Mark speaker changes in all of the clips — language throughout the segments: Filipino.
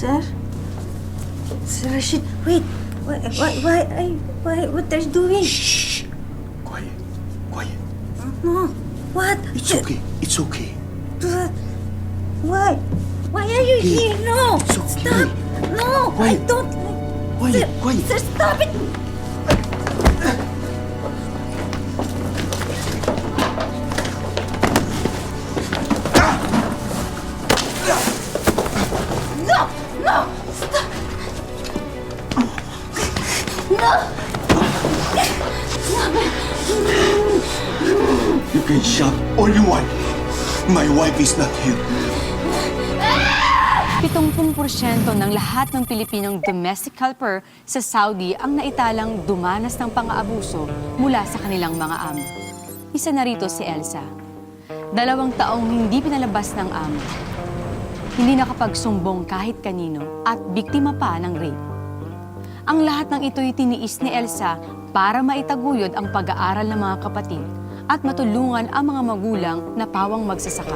Speaker 1: Sir? Sir Rashid, wait. What are you doing?
Speaker 2: Shh! Quiet. Quiet.
Speaker 1: No. What?
Speaker 2: It's okay. It's okay.
Speaker 1: What? Why? Why are you here? No!
Speaker 2: It's okay.
Speaker 1: Stop! No! I
Speaker 2: Quiet.
Speaker 1: don't...
Speaker 2: Quiet. Quiet.
Speaker 1: Sir, stop it! No! No! Stop! No!
Speaker 2: You can shout all you want. My wife is not here.
Speaker 3: 70% ng lahat ng Pilipinong domestic helper sa Saudi ang naitalang dumanas ng pang-aabuso mula sa kanilang mga amo. Isa na rito si Elsa. 2 taong hindi pinalabas ng amo. Hindi nakapagsumbong kahit kanino at biktima pa ng rape. Ang lahat ng ito'y tiniis ni Elsa para maitaguyod ang pag-aaral ng mga kapatid at matulungan ang mga magulang na pawang magsasaka.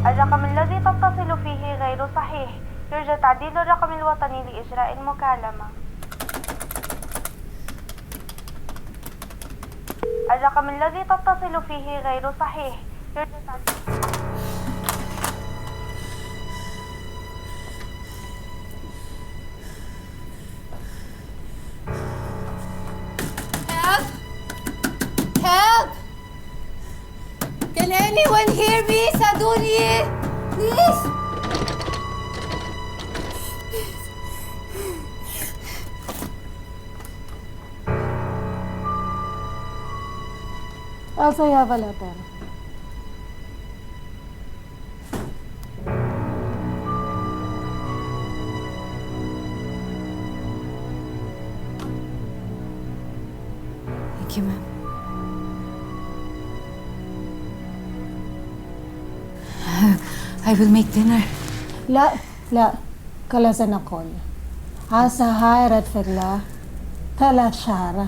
Speaker 4: الرقم الذي تتصل فيه غير صحيح. يرجى تعديل الرقم الوطني لإجراء المكالمة. الرقم الذي تتصل فيه غير صحيح. يرجى تعديل...
Speaker 1: Help! Help! Can anyone hear me? Saduni! Please!
Speaker 5: Elsa, you have a letter.
Speaker 1: Thank you, ma'am. I will make dinner.
Speaker 5: لا كلا سنقول عسى هايرت في الله 3 شهر.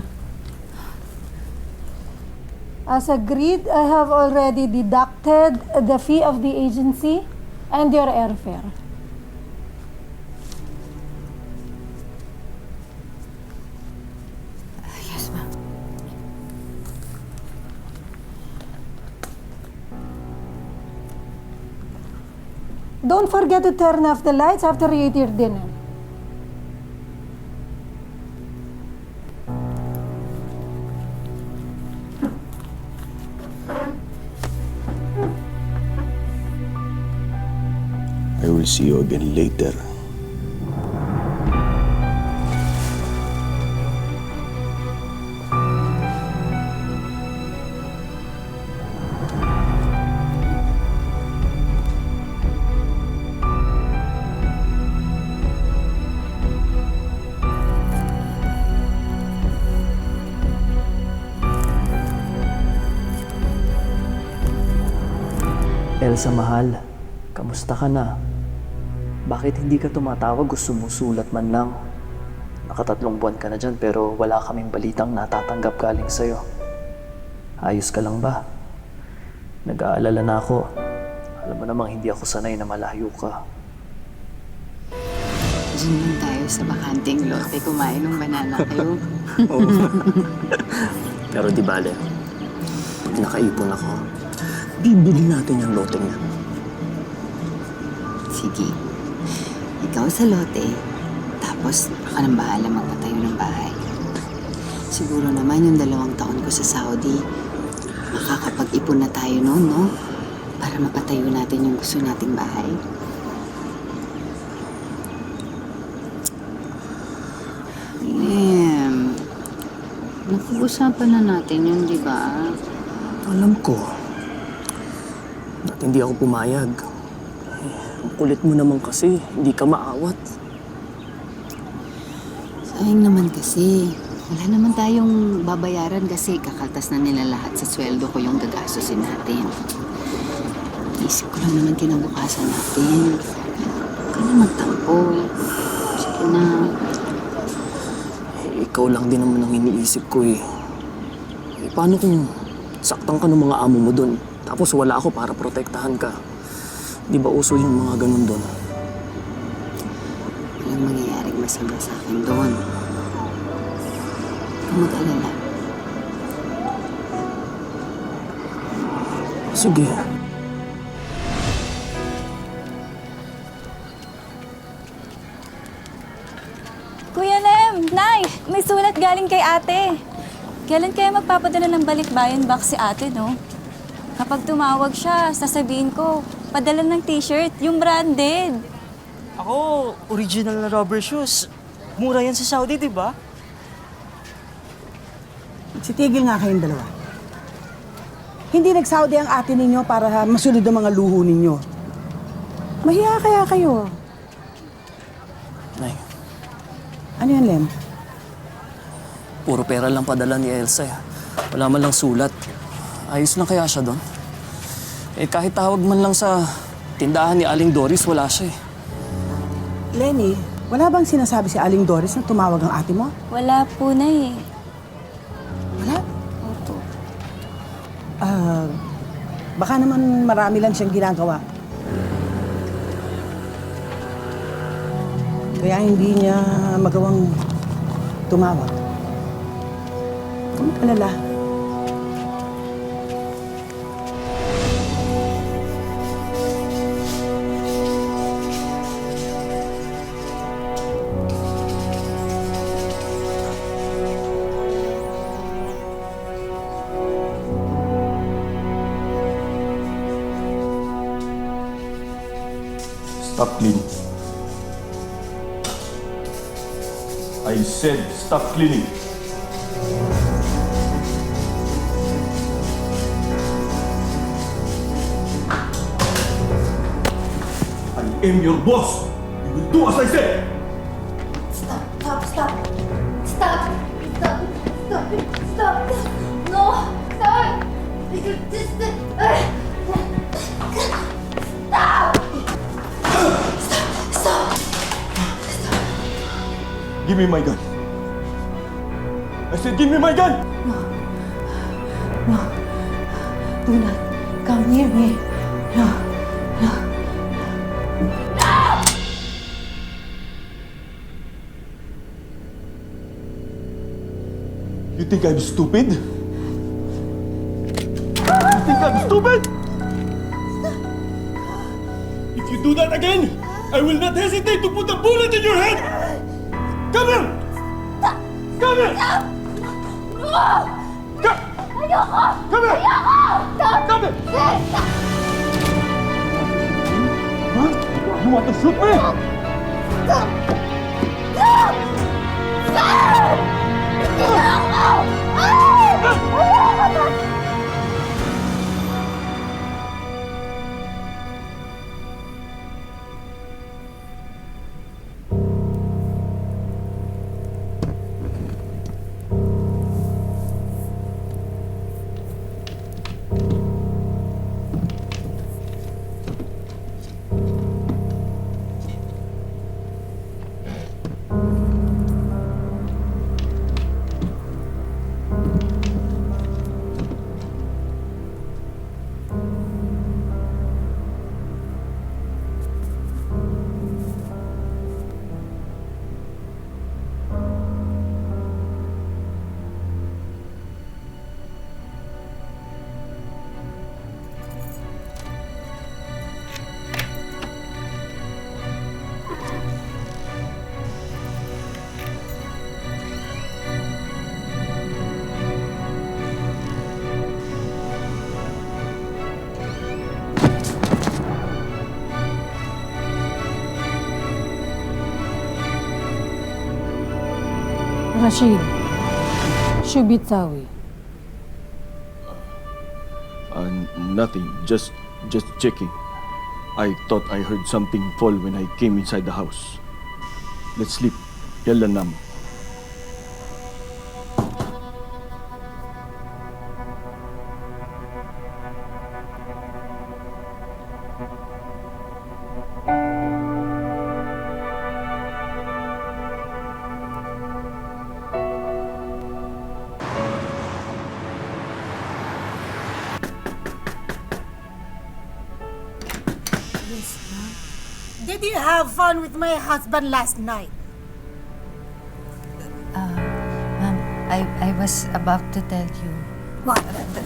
Speaker 5: As agreed, I have already deducted the fee of the agency and your airfare.
Speaker 1: Yes, ma'am.
Speaker 5: Don't forget to turn off the lights after you eat your dinner.
Speaker 2: I will see you again later.
Speaker 6: Elsa, mahal. Kamusta ka na? Bakit hindi ka tumatawag o sumusulat man lang? Naka3 buwan ka na dyan pero wala kaming balitang natatanggap galing sa'yo. Ayos ka lang ba? Nag-aalala na ako. Alam mo namang hindi ako sanay na malayo ka.
Speaker 7: Diyan lang tayo sa bakanting lote kumain ng banana kayo.
Speaker 6: Pero di bale, pag nakaipon ako, bibili natin yung lote niya.
Speaker 7: Sige, ikaw sa lote, tapos ako nang bahala magpatayo ng bahay. Siguro naman yung 2 taon ko sa Saudi, makakapag-ipon na tayo noon, no? Para mapatayo natin yung gusto nating bahay. Napag-usapan na natin yun, di ba?
Speaker 6: Alam ko. Ba't hindi ako pumayag? Ang kulit mo naman kasi, hindi ka maawat.
Speaker 7: Sayang naman kasi. Wala naman tayong babayaran kasi kakaltas na nila lahat sa sweldo ko yung gagastusin natin. Isip ko lang naman kinabukasan natin. Huwag ka na magtampo. Sige na.
Speaker 6: Ikaw lang din naman ang iniisip ko eh. Paano kung Saktan ka ng mga amo mo dun. Tapos wala ako para protektahan ka. Di ba uso yung mga ganun dun?
Speaker 7: Walang mangyayaring masama sa akin doon. Huwag kang mag-alala.
Speaker 6: Sige.
Speaker 1: Kuya Lem, Nay, may sulat galing kay ate. Kailan kaya magpapadala ng balikbayan box si ate, no? Kapag tumawag siya, sasabihin ko, padala ng t-shirt, yung branded.
Speaker 8: Ako, original na rubber shoes. Mura yan sa Saudi, di ba?
Speaker 9: Sitigil nga kayong dalawa. Hindi nag-Saudi ang ate ninyo para masunod ang mga luho ninyo. Mahiya kaya kayo.
Speaker 6: Nay,
Speaker 9: Ano yan, Lem?
Speaker 6: puro pera lang padala ni Elsa. Wala man lang sulat. Ayos lang kaya siya doon? Eh kahit tawag man lang sa tindahan ni Aling Doris, wala siya eh.
Speaker 9: Lenny, wala bang sinasabi si Aling Doris na tumawag ang ate mo?
Speaker 1: Wala po, Nay.
Speaker 9: Wala?
Speaker 1: Opo.
Speaker 9: Baka naman marami lang siyang ginagawa. Kaya hindi niya magawang tumawag. Huwag kang mag-alala.
Speaker 2: Stop cleaning. I said stop cleaning. I am your boss. You will do as I said.
Speaker 1: Stop, stop, stop. Stop. Stop. Stop. Stop. No. Stop. Stop.
Speaker 2: Give me my gun. I said give me my gun.
Speaker 5: Do not come near me. No.
Speaker 2: You think I'm stupid? You think I'm stupid? If you do that again, I will not hesitate to put a bullet in your head! Come here! Come here! Come here! Come here! Huh? You want to shoot me?
Speaker 5: Rashid, Shubitawi.
Speaker 2: Nothing. Just checking. I thought I heard something fall when I came inside the house. Let's sleep. Yalla nam.
Speaker 5: did you have fun with my husband last night?
Speaker 10: Ma'am, I was about to tell you.
Speaker 5: What?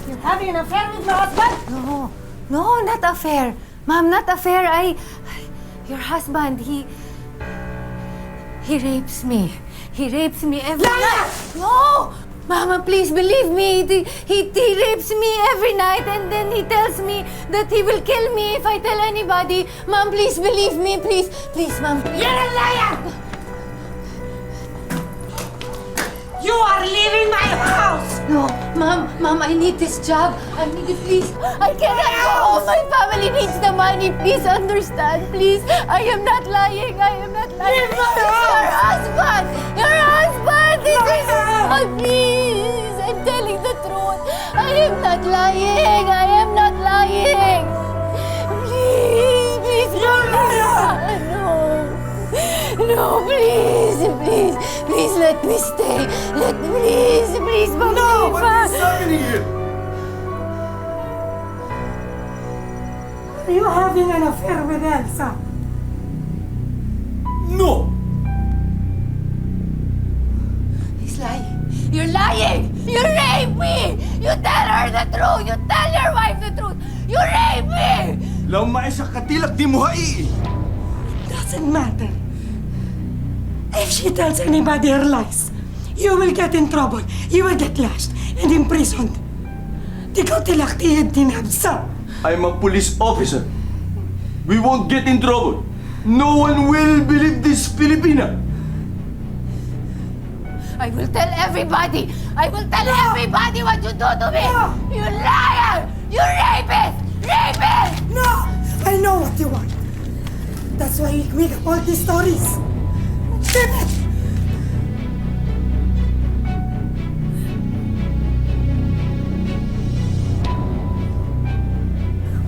Speaker 5: You're having an affair with my husband?
Speaker 10: No, not affair. Ma'am, not affair. Your husband, he rapes me. He rapes me every night. No! Mama, please believe me. He rapes me every night and then he tells me that he will kill me if I tell anybody. Ma'am, please believe me. Please, please, Ma'am.
Speaker 5: You're a liar! You are leaving my house!
Speaker 10: No, Ma'am, I need this job. I need it, please. I cannot go home. My family needs the money. Please understand, please. I am not lying. I am not lying.
Speaker 5: Leave my
Speaker 10: This is your husband. Your husband. This is... Oh, please. I'm telling the truth. I am not lying. I am not lying. Please, please.
Speaker 5: You're a liar!
Speaker 10: No, please, please, please let me stay. Please,
Speaker 5: No, what is
Speaker 2: happening here?
Speaker 5: Are you having an affair with Elsa?
Speaker 2: No!
Speaker 10: He's lying. You're lying. You raped me. You tell her the truth. You tell your wife the truth. You raped me.
Speaker 2: Law maisa katilak di mo hai!
Speaker 5: Doesn't matter. If she tells anybody her lies, you will get in trouble. You will get lashed and imprisoned. Ikaw tilak-tiyid din, Elsa.
Speaker 2: I'm a police officer. We won't get in trouble. No one will believe this Filipina.
Speaker 10: I will tell everybody. I will tell everybody what you do to me. You liar. You rapist. Rapist.
Speaker 5: No! I know what you want. That's why you make up all these stories. Damn it!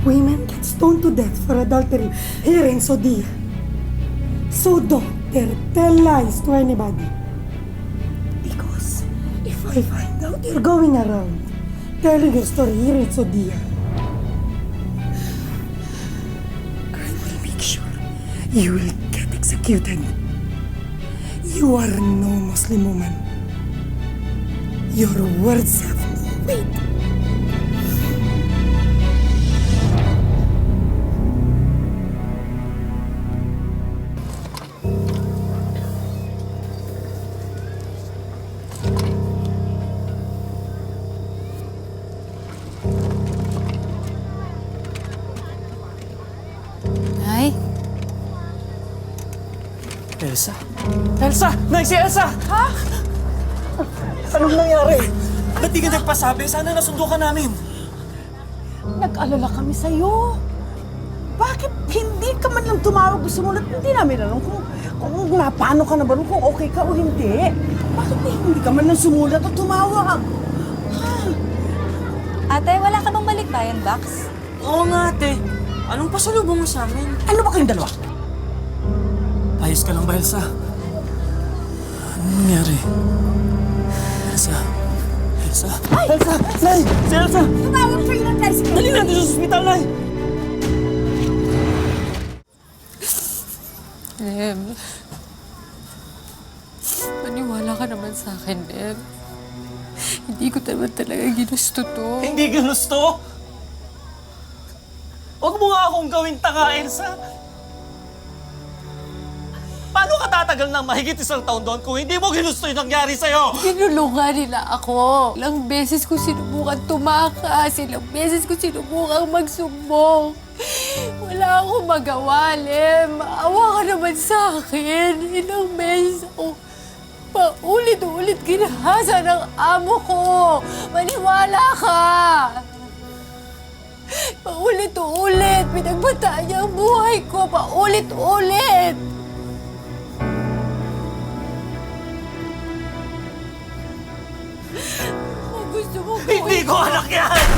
Speaker 5: Women get stoned to death for adultery here in Saudi. So don't dare tell lies to anybody. Because if I find out you're going around telling your story here in Saudi, I will make sure you will get executed. You are no Muslim woman. Your words have no weight.
Speaker 10: Nay?
Speaker 8: Elsa? Elsa! Nay, si Elsa!
Speaker 5: Ha? Anong nangyari?
Speaker 8: Ba't di ka nagpasabi? Sana nasundo ka namin.
Speaker 9: Nag-alala kami sa'yo. Bakit hindi ka man lang tumawag o sumulat? Hindi namin alam kung paano ka na ba, kung okay ka o hindi. Bakit hindi ka man lang sumulat o tumawag?
Speaker 1: Ate, wala ka bang balikbayan box?
Speaker 8: Oo nga, ate. Anong pasalubong mo sa amin?
Speaker 9: Ano ba kayong dalawa?
Speaker 8: Ayos ka lang ba, Elsa? Anong nangyari? Elsa? Elsa? Elsa! Nay! Si Elsa!
Speaker 5: Tumawag kayo ng tricycle.
Speaker 8: Dali natin sa ospital, Nay!
Speaker 3: Em, maniwala ka naman sa akin, Em. Hindi ko naman talaga ginusto to.
Speaker 8: Hindi ginusto? Huwag mo nga akong gawing tanga, Elsa. Paano ka tatagal ng mahigit 1 taon doon kung hindi mo ginusto yung nangyari sa'yo?
Speaker 3: Kinulungan nila ako. Ilang beses ko sinubukan tumakas. Ilang beses ko sinubukan magsumbong. Wala akong magawa, Lem. Awa ka naman sa akin. Ilang beses ako paulit-ulit ginahasa ng amo ko. Maniwala ka. Paulit-ulit. Pinagbataan niya ang buhay ko. Paulit-ulit. Kung gusto mo ko...
Speaker 8: Hindi ko anak yan!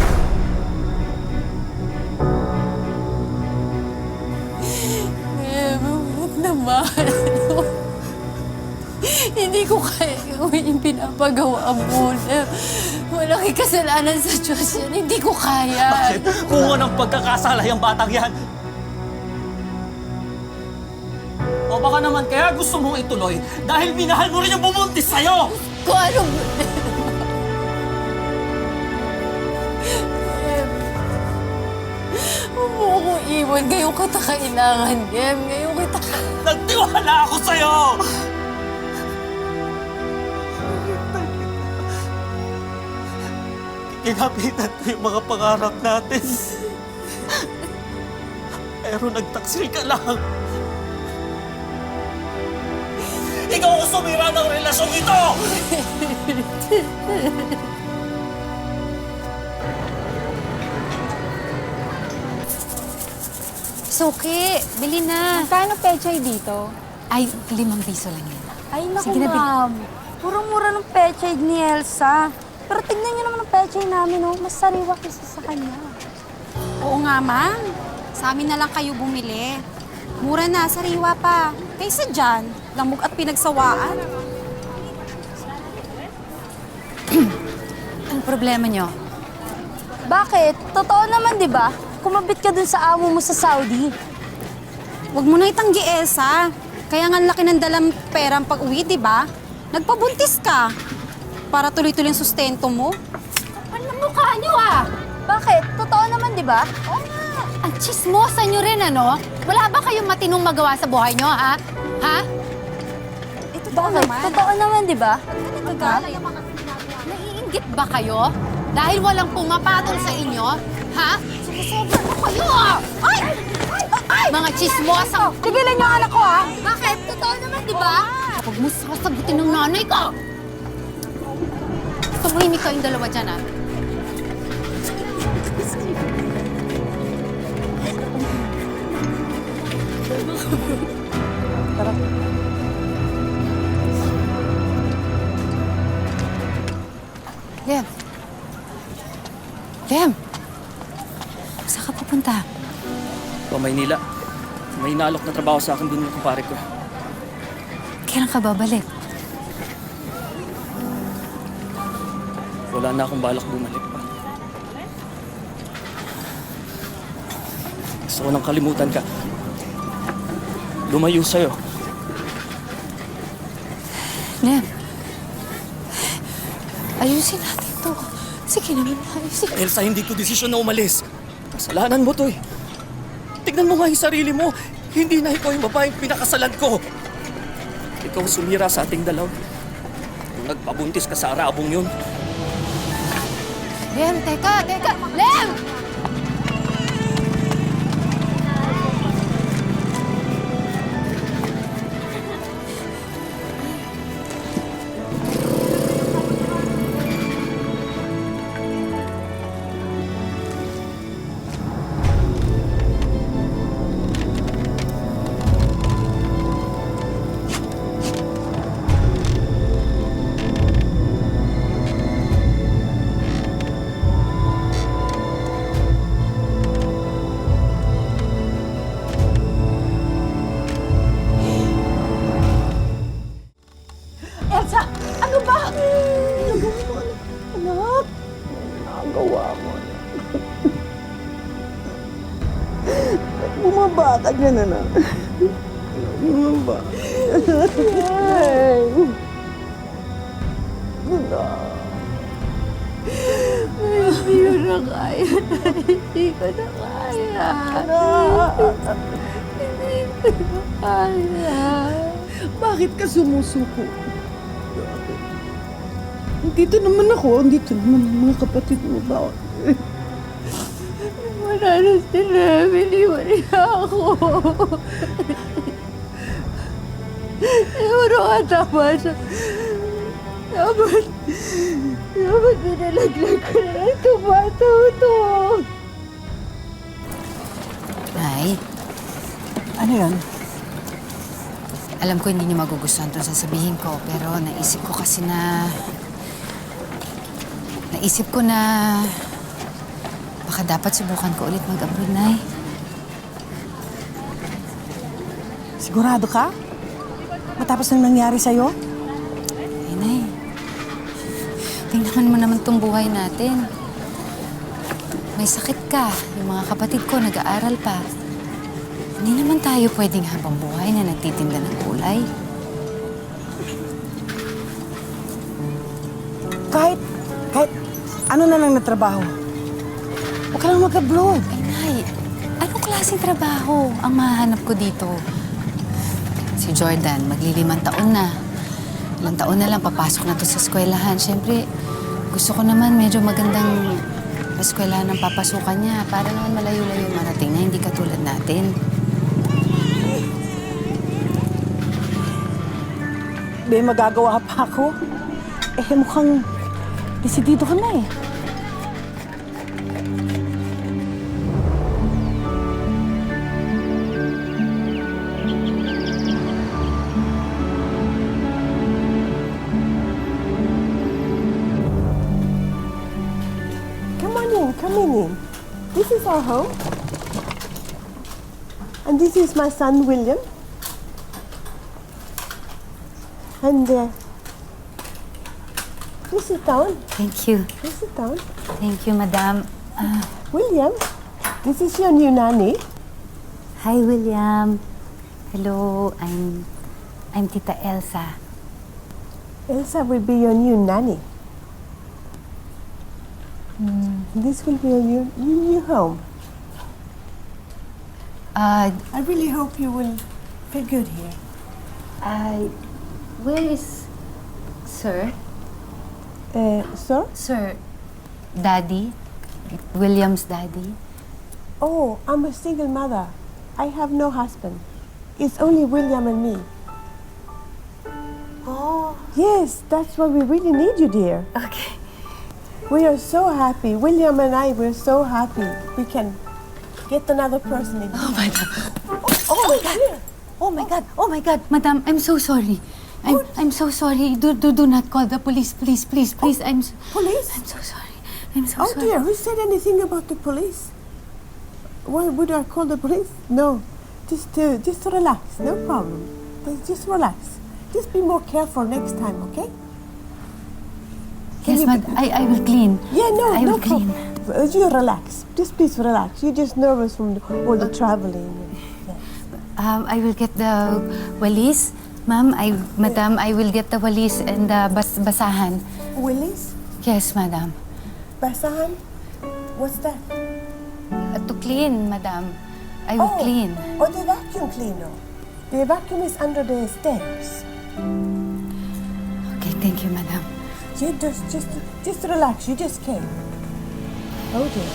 Speaker 3: Huwag naman. Hindi ko kaya gawin yung pinapagawa mo. Walang kasalanan sa Diyos yan. Hindi ko kaya.
Speaker 8: Bakit? Kung anong pagkakasala yung batang yan. O baka naman kaya gusto mong ituloy dahil minahal mo rin yung bumuntis sa'yo!
Speaker 10: Kung ano... Huwag mo akong iwan. Ngayon kita kailangan, Em. Ngayon kita
Speaker 8: Nagtiwala ako sa'yo! Kinapitan ko yung mga pangarap natin. Pero nagtaksil ka lang. Ikaw ang sumira ng relasyon ito!
Speaker 3: Suki, bili na.
Speaker 1: Magkano pechay dito?
Speaker 3: Ay, 5 piso lang yan.
Speaker 1: Ay, naku,
Speaker 3: Sige na,
Speaker 1: ma'am. Murang-mura ng pechay ni Elsa. Pero tignan niyo naman ang pechay namin, oh. Mas sariwa kaysa sa kanya.
Speaker 11: Oo nga, ma'am. Sa amin na lang kayo bumili. Mura na, sariwa pa. Kaysa dyan, lamog at pinagsawaan.
Speaker 3: Ang problema nyo?
Speaker 1: Bakit? Totoo naman, di ba? Kumabit ka dun sa amo mo sa Saudi.
Speaker 11: Huwag mo na itanggi, Elsa. Kaya nga ang laki ng dalang perang pag-uwi, di ba? Nagpabuntis ka. Para tuloy-tuloy ang sustento mo.
Speaker 10: Ano mukha niyo, ah?
Speaker 1: Bakit? Totoo naman, di ba?
Speaker 10: Ang chismosa niyo rin, ano? Wala ba kayong matinong magawa sa buhay niyo, ha? Ha?
Speaker 1: Bakit? Totoo naman, di ba?
Speaker 10: Naiinggit ba kayo? Dahil walang pumapatol sa inyo? Ha? Sumusobra mo kayo, ah! Ay! Ay! Mga chismosa!
Speaker 1: Tigilan niyo ang anak ko, ha?
Speaker 10: Bakit? Totoo naman, di ba? Huwag mo sasagutin ng nanay ko! Tumahimik kayong dalawa dyan, ah.
Speaker 3: Lem. Lem! Saan ka pupunta?
Speaker 6: Maynila. May inaalok na trabaho sa akin din yung kumpare ko.
Speaker 3: Kailan ka babalik?
Speaker 6: Wala na akong balak bumalik pa. Gusto ko nang kalimutan ka. Lumayo sa'yo.
Speaker 3: Lem. Ayusin natin to. Sige naman, ayusin.
Speaker 6: Elsa, hindi ko desisyon na umalis. Kasalanan mo to eh. Tignan mo nga yung sarili mo. Hindi na ikaw yung babaeng pinakasalan ko. Ikaw sumira sa ating dalaw. Kung nagpabuntis ka sa arabong yun.
Speaker 10: Lem, teka! Lem!
Speaker 9: Elsa, ano ba? Anak, nagawa mo. Bumaba ka dyan, anak. Bumaba.
Speaker 10: Hindi ko na kaya. Hindi ko na kaya. Hindi ko na kaya.
Speaker 9: Bakit ka sumusuko? Dito naman ako, dito naman ang mga kapatid mo ba?
Speaker 10: Wala na sila. Biniwan niya ako. Siguro nga tama siya. Dapat binalaglag ko na lang tumatutong.
Speaker 3: Nay,
Speaker 9: Ano yan?
Speaker 3: alam ko hindi niyo magugustuhan itong sasabihin ko, pero naisip ko na baka dapat subukan ko ulit mag-abroad, Nay.
Speaker 9: Sigurado ka? Matapos nang nangyari sa'yo?
Speaker 3: Eh, Nay, tingnan mo naman itong buhay natin. May sakit ka. Yung mga kapatid ko nag-aaral pa. Hindi naman tayo pwedeng habang buhay na nagtitinda ng gulay.
Speaker 9: Kahit ano na lang na trabaho. Huwag ka lang mag-abroad.
Speaker 3: Ay, Nay, anong klaseng trabaho ang mahanap ko dito? Si Jordan, maglilimang taon na. Ilang taon na lang, papasok na to sa eskwelahan. Siyempre, gusto ko naman medyo magandang eskwelahan ng papasukan niya para naman malayo-layo marating na hindi katulad natin.
Speaker 9: May magagawa pa ako. Mukhang desidido ka na eh. Come in. This is our home. And this is my son, William. And please sit down.
Speaker 3: Thank you.
Speaker 9: Please sit down.
Speaker 3: Thank you, Madam.
Speaker 9: William, this is your new nanny.
Speaker 3: Hi, William. Hello, I'm Tita Elsa.
Speaker 9: Elsa will be your new nanny. This will be your new home. I really hope you will feel good here.
Speaker 3: Where is Sir?
Speaker 9: Sir?
Speaker 3: Sir, Daddy? William's daddy?
Speaker 9: Oh, I'm a single mother. I have no husband. It's only William and me.
Speaker 3: Oh.
Speaker 9: Yes, that's why we really need you, dear.
Speaker 3: Okay.
Speaker 9: We are so happy. William and I, we're so happy. We can get another person in.
Speaker 3: Oh, Madam.
Speaker 9: Oh my God.
Speaker 3: Oh, my God. Oh, my God. Madam, I'm so sorry. I'm so sorry. Do not call the police. Please.
Speaker 9: Police?
Speaker 3: I'm so sorry. I'm so
Speaker 9: Oh
Speaker 3: sorry.
Speaker 9: dear, who said anything about the police? Why would I call the police? No, just relax, no problem. Just relax. Just be more careful next time, okay?
Speaker 3: Yes, Madam. I will clean.
Speaker 9: Yeah, no,
Speaker 3: I
Speaker 9: no
Speaker 3: will clean.
Speaker 9: problem. You relax. Just please relax. You're just nervous from all the traveling.
Speaker 3: I will get the walis. Ma'am, Madam, I will get the walis and the basahan.
Speaker 9: Willis?
Speaker 3: Yes, Madam.
Speaker 9: Basahan? What's that?
Speaker 3: To clean, Madam. I will clean.
Speaker 9: Oh, the vacuum cleaner. The vacuum is under the stairs.
Speaker 3: Okay, thank you, Madam.
Speaker 9: Yeah, just relax. You just came. Oh dear.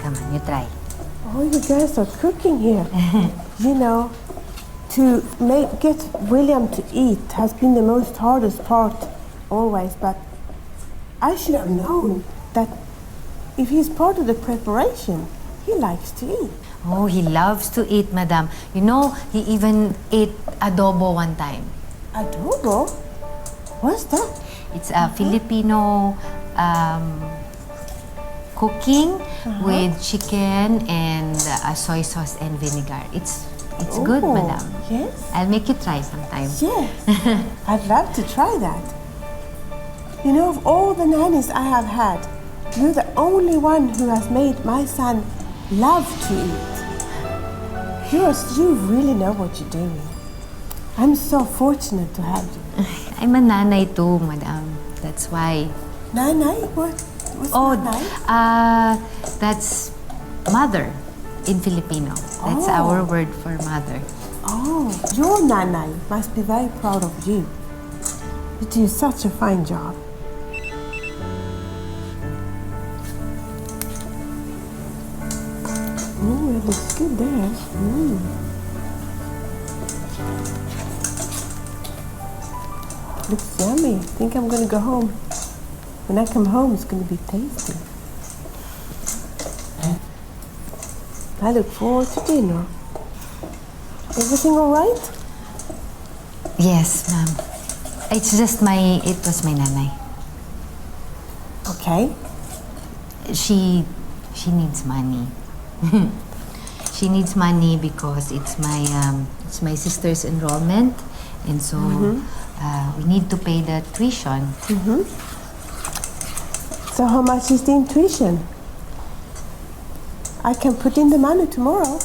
Speaker 3: Come on, you try.
Speaker 9: Oh, you guys are cooking here. You know, to get William to eat has been the most hardest part always, but I should have known that if he's part of the preparation, he likes to eat.
Speaker 12: Oh, he loves to eat, Madam. You know, he even ate adobo one time.
Speaker 9: Adobo? What's that?
Speaker 12: It's a Filipino cooking with chicken and soy sauce and vinegar. It's good,
Speaker 9: Oh,
Speaker 12: Madam.
Speaker 9: Yes?
Speaker 12: I'll make you try sometime.
Speaker 9: Yes. I'd love to try that. You know, of all the nannies I have had, you're the only one who has made my son love to eat. You really know what you're doing. I'm so fortunate to have you.
Speaker 12: I'm a nanay too, Madam. That's why.
Speaker 9: Nanay? What's nanay?
Speaker 12: That's mother in Filipino. That's our word for mother.
Speaker 9: Oh, your nanay must be very proud of you. You do such a fine job. Oh, it looks good there. Looks yummy. I think I'm gonna go home. When I come home, it's gonna be tasty. I look forward to dinner. Everything all right?
Speaker 12: Yes, ma'am. It was my nanay.
Speaker 9: Okay.
Speaker 12: She needs money. she needs money because it's my sister's enrollment, and so we need to pay the tuition.
Speaker 9: So how much is the tuition? I can put in the money tomorrow.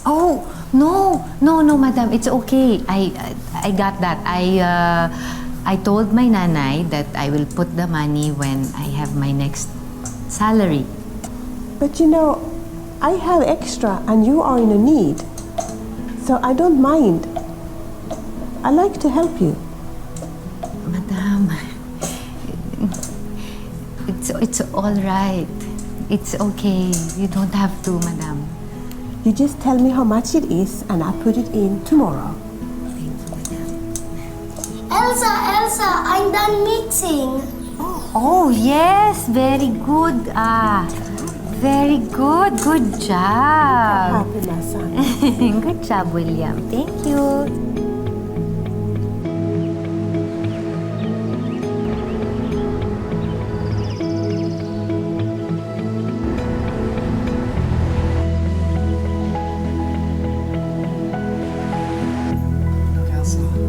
Speaker 12: Oh no, madam, it's okay. I got that. I told my nanay that I will put the money when I have my next salary.
Speaker 9: But you know, I have extra and you are in a need. So I don't mind. I like to help you.
Speaker 12: Madam, it's all right. It's okay. You don't have to, madam.
Speaker 9: You just tell me how much it is and I'll put it in tomorrow.
Speaker 10: Elsa, I'm done mixing.
Speaker 12: Oh, yes. Very good. Very good. Good job.
Speaker 9: Happy, my son.
Speaker 12: Good job, William. Thank you.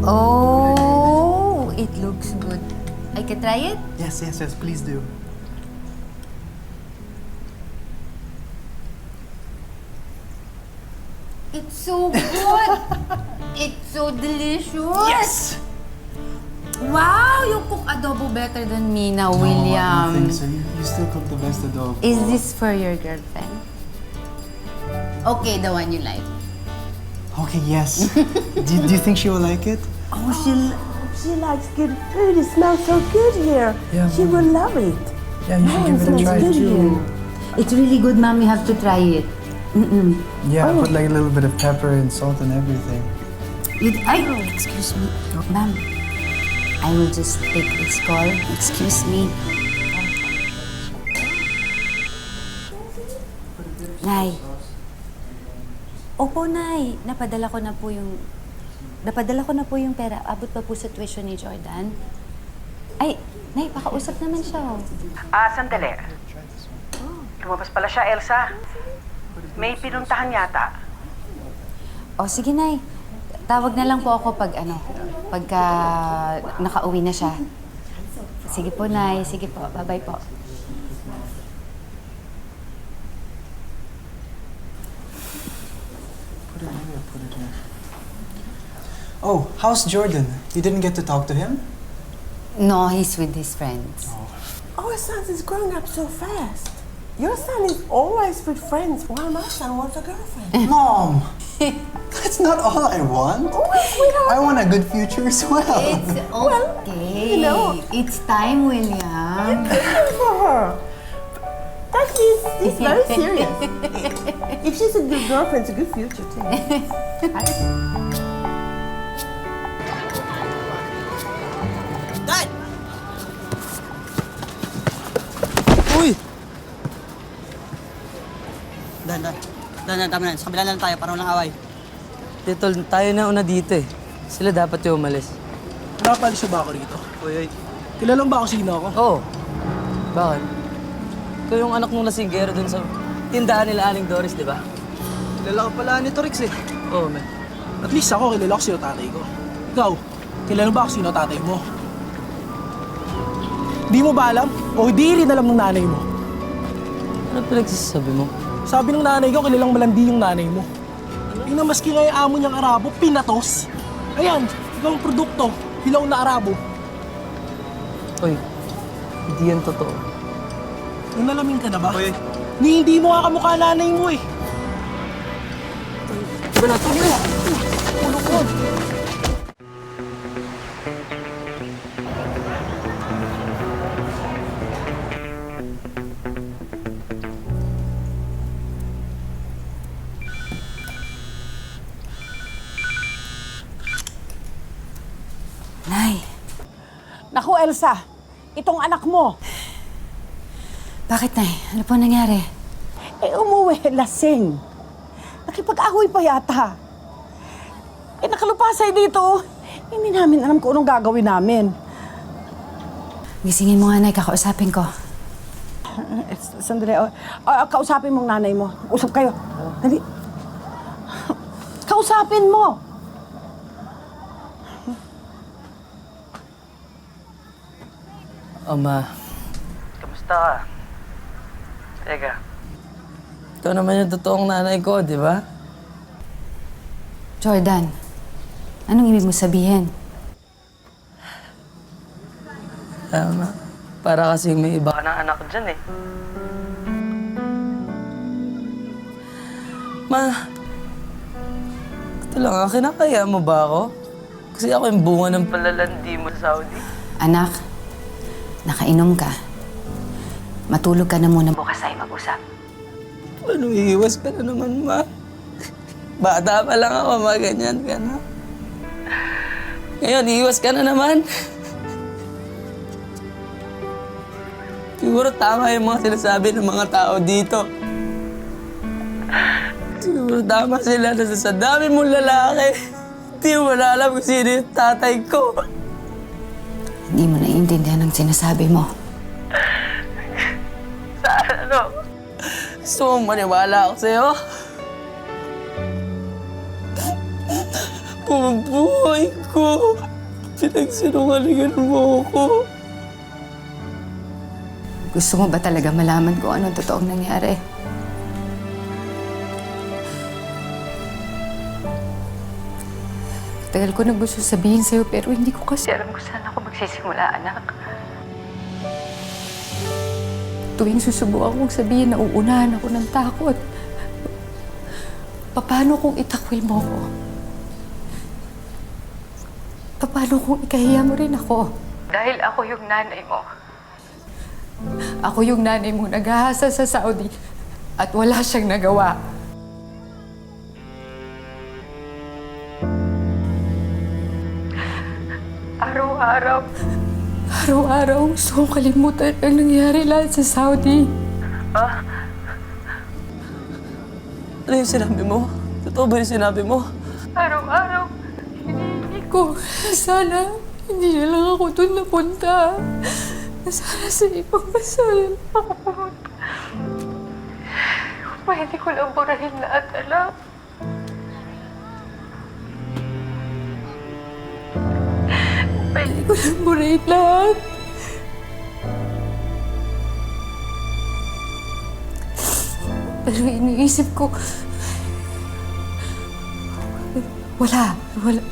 Speaker 12: Oh, it looks good. I can try it?
Speaker 6: Yes, please do.
Speaker 12: It's so good. It's so delicious.
Speaker 6: Yes!
Speaker 3: Wow, you cook adobo better than me now,
Speaker 6: I
Speaker 3: William.
Speaker 6: don't think so. You still cook the best adobo.
Speaker 3: Is this for your girlfriend? Okay, the one you like.
Speaker 6: Okay, yes. do you think she will like it?
Speaker 9: Oh, she likes good food. It smells so good here.
Speaker 6: Yeah,
Speaker 9: She will love it.
Speaker 6: Yeah, you should give it a try.
Speaker 9: Good here.
Speaker 12: It's really good, Mom. You have to try it.
Speaker 6: Yeah, I put like a little bit of pepper and salt and everything.
Speaker 12: Excuse me, Ma'am. I will just take this call. Excuse me.
Speaker 1: Nay. Opo, Nay. Napadala ko na po yung pera. Abot pa po sa tuition ni Jordan. Ay, Nay, pakausap naman siya. Oh.
Speaker 13: Sandali. Lumabas pala siya, Elsa. May pinuntahan yata.
Speaker 1: O, sige, Nay. Tawag na lang po ako pagka nakauwi na siya. Sige po, Nay. Sige po. Bye-bye po.
Speaker 6: Put it here. Oh, how's Jordan? You didn't get to talk to him?
Speaker 3: No, he's with his friends.
Speaker 9: Our son is growing up so fast. Your son is always with friends, while my son wants a girlfriend.
Speaker 6: Mom! That's not all I want. I want a good future as well.
Speaker 3: It's okay.
Speaker 9: you know.
Speaker 3: It's time, William.
Speaker 9: Good for her. That means it's very serious. If she's a good girlfriend, it's a good future too.
Speaker 8: Dad! Uy! Dan, tama na. Sa kabila na lang tayo para walang away.
Speaker 14: Tito, tayo na una dito eh. Sila dapat yung umalis.
Speaker 8: Napalis na ba ako rito? Uy, kilalang ba ako sino ako?
Speaker 14: Oo. Bakit? Ikaw yung anak mong lasinggero dun sa tindahan nila Aling Doris, di ba?
Speaker 8: Kilala ko pala ni Torix eh.
Speaker 14: Oo, man.
Speaker 8: At least ako, kilala ko sino tatay ko. Ikaw, kilala ba ako sino tatay mo? Di mo ba alam? O di rin alam ng nanay mo?
Speaker 14: Ano pinagsasabi mo?
Speaker 8: Sabi ng nanay ko, kilalang malandi yung nanay mo. Yung na maski nga yung amo niyang Arabo, pinatos. Ayan, ikaw ang produkto, hilaw na Arabo.
Speaker 14: Uy, hindi yan totoo.
Speaker 8: Nalamin ka na ba? Uy. Hindi mo nga kamukha nanay mo eh. Diba na ito? Ulo ko.
Speaker 1: Nay.
Speaker 9: Naku, Elsa. Itong anak mo.
Speaker 1: Bakit, Nay? Ano po nangyari?
Speaker 9: Umuwi, lasing. Nakipag-ahoy pa yata. Nakalupasay dito. Hindi namin alam kung anong gagawin namin.
Speaker 1: Gisingin mo nga, Nay. Kakausapin ko.
Speaker 9: Sandali. Kausapin mong nanay mo. Usap kayo. Dali. kausapin mo?
Speaker 14: Ama,
Speaker 13: Kamusta ka? Teka,
Speaker 14: ikaw naman yung totoong nanay ko, di ba?
Speaker 11: Jordan, anong ibig mo sabihin?
Speaker 14: Tama. Para kasi may iba
Speaker 13: baka ng anak dyan eh.
Speaker 14: Ma, ito lang, kinakaya mo ba ako? Kasi ako yung bunga ng
Speaker 13: Palalandi mo sa Saudi.
Speaker 11: Anak, nakainom ka. Matulog ka na muna. Bukas tayo mag-usap.
Speaker 14: Ano, iiwas ka na naman, ma? Bata pa lang ako, ma, ganyan ka na. Ngayon, iiwas ka na naman. Siguro tama yung mga sinasabi ng mga tao dito. Siguro tama sila na sa dami mong lalaki. Hindi mo na alam kung sino yung tatay ko.
Speaker 11: Hindi mo naiintindihan ang sinasabi mo.
Speaker 13: Saan ano?
Speaker 14: Gusto mong maniwala ako sa'yo? Buhay ko. Pinagsinungalingan mo ako.
Speaker 11: Gusto mo ba talaga malaman kung anong totoong nangyari? Tagal ko na gusto sabihin sa'yo pero hindi ko kasi alam kung saan ako magsisimula, anak. Tuwing susubukan kong sabihin, nauunahan ako ng takot. Paano kung itakwil mo ko? Paano kung ikahiya mo rin ako? Dahil ako yung nanay mo. Ako yung nanay mo naghahasa sa Saudi at wala siyang nagawa. Araw-araw gusto kong kalimutan ang nangyari lahat sa Saudi.
Speaker 14: Ano yung sinabi mo? Totoo ba yung sinabi mo?
Speaker 11: Araw-araw, hinihingi ko. Sana hindi na lang ako doon napunta. Sana sa ibang bansa ako pumunta. Pwede ko lang burahin lahat, anak. Pwede ko lang burahin lahat. Pero iniisip ko,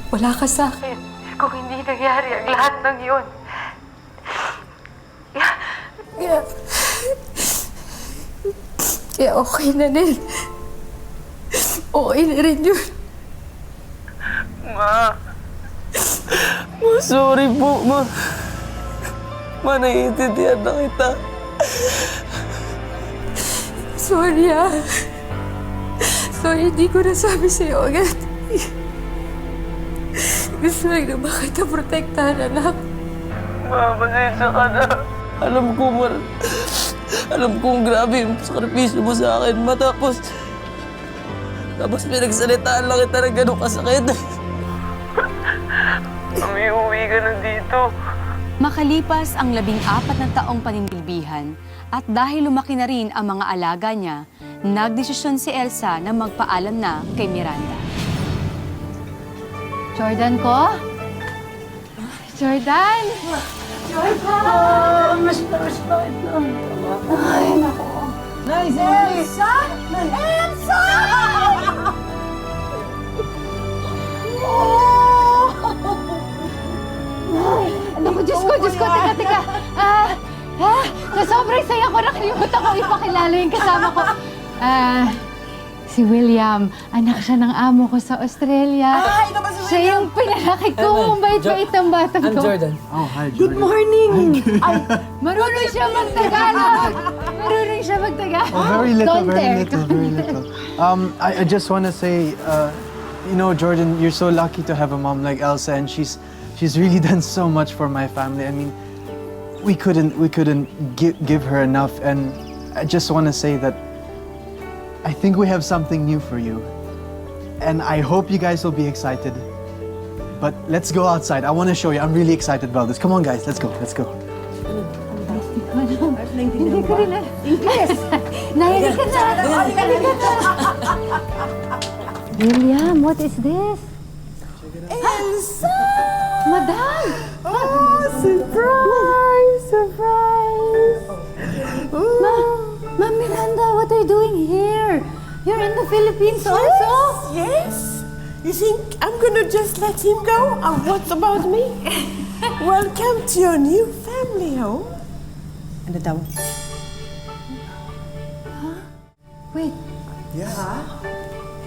Speaker 11: wala ka sa akin. Kung hindi nangyari ang lahat ng yun. Kaya okay na rin. Okay na rin yun.
Speaker 14: Ma, sorry po, ma. Ma, naiintindihan na kita.
Speaker 11: Sorry, Sorry, hindi ko nasabi sa'yo agad. Gusto lang na kita protektahan, anak.
Speaker 14: Ma, pasensya ka na. Alam kong grabe yung sakripisyo mo sa akin, ma. Tapos pinagsalitaan lang kita ng gano'ng kasakit. Uwi ka na dito.
Speaker 3: Makalipas ang 14 na taong paninilbihan at dahil lumaki na rin ang mga alaga niya, nagdesisyon si Elsa na magpaalam na kay Miranda.
Speaker 12: Jordan ko? Jordan!
Speaker 9: Jordan! Mas lang. Ay, naku. Nice, Elsa! Elsa!
Speaker 12: Naku, Diyos ko, teka. Sa sobrang saya ko, nakalimutan ko ipakilala yung kasama ko. Si William, anak siya ng amo ko sa Australia.
Speaker 9: Ito ba si William?
Speaker 12: Siya yung pinalaki ko, mabait-bait ang batang
Speaker 8: I'm
Speaker 12: ko.
Speaker 8: Jordan.
Speaker 2: Oh, hi, Jordan.
Speaker 9: Good morning! Ay,
Speaker 12: Marunong siya magtagalog.
Speaker 15: Oh, very little,
Speaker 12: Don't
Speaker 15: very
Speaker 12: dare.
Speaker 15: little, very little. I just want to say, you know, Jordan, you're so lucky to have a mom like Elsa, and she's really done so much for my family. I mean, we couldn't give her enough, and I just want to say that I think we have something new for you, and I hope you guys will be excited. But let's go outside. I want to show you. I'm really excited about this. Come on, guys. Let's go. Let's go.
Speaker 12: Hindi ko rin alam. Yes! Nahilig ka na! William, what is this?
Speaker 9: Elsa!
Speaker 12: Madam!
Speaker 9: Oh, surprise! Surprise!
Speaker 12: Ma'am Miranda, what are you doing here? You're in the Philippines also?
Speaker 9: Yes. You think I'm gonna just let him go? And what about me? Welcome to your new family home. Ano daw?
Speaker 12: Wait,
Speaker 9: Yeah.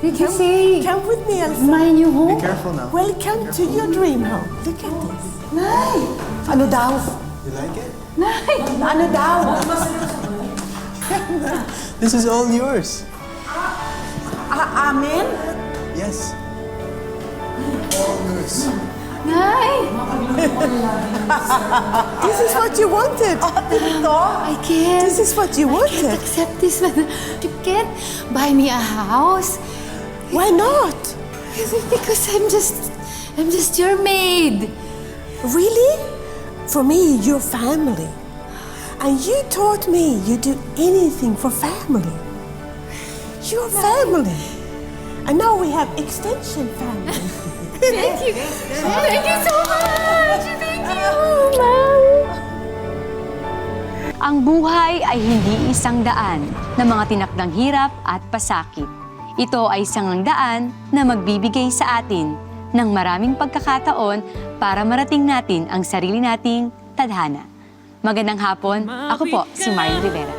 Speaker 12: did you say
Speaker 9: Come with me, Elsa.
Speaker 12: my new home?
Speaker 15: Careful now.
Speaker 9: Welcome to your dream home. Look at this.
Speaker 12: Nay!
Speaker 9: Ano daw?
Speaker 15: You like it?
Speaker 12: Nay!
Speaker 9: Ano daw?
Speaker 15: This is all yours.
Speaker 9: Amen?
Speaker 15: Yes. All yours.
Speaker 12: Nay!
Speaker 9: This is what you wanted.
Speaker 12: I can't.
Speaker 9: This is what you
Speaker 12: I can't
Speaker 9: wanted.
Speaker 12: accept this, madam. You can't buy me a house.
Speaker 9: Why not?
Speaker 12: Because I'm just your maid.
Speaker 9: Really? For me, you're family. And you taught me you do anything for family. You're family. And now we have extension family.
Speaker 12: Thank you. Thank you so much. Thank you, ma'am.
Speaker 3: Ang buhay ay hindi isang daan na mga tinakdang hirap at pasakit. Ito ay isang daan na magbibigay sa atin ng maraming pagkakataon para marating natin ang sarili nating tadhana. Magandang hapon, ako po si Marlene Rivera.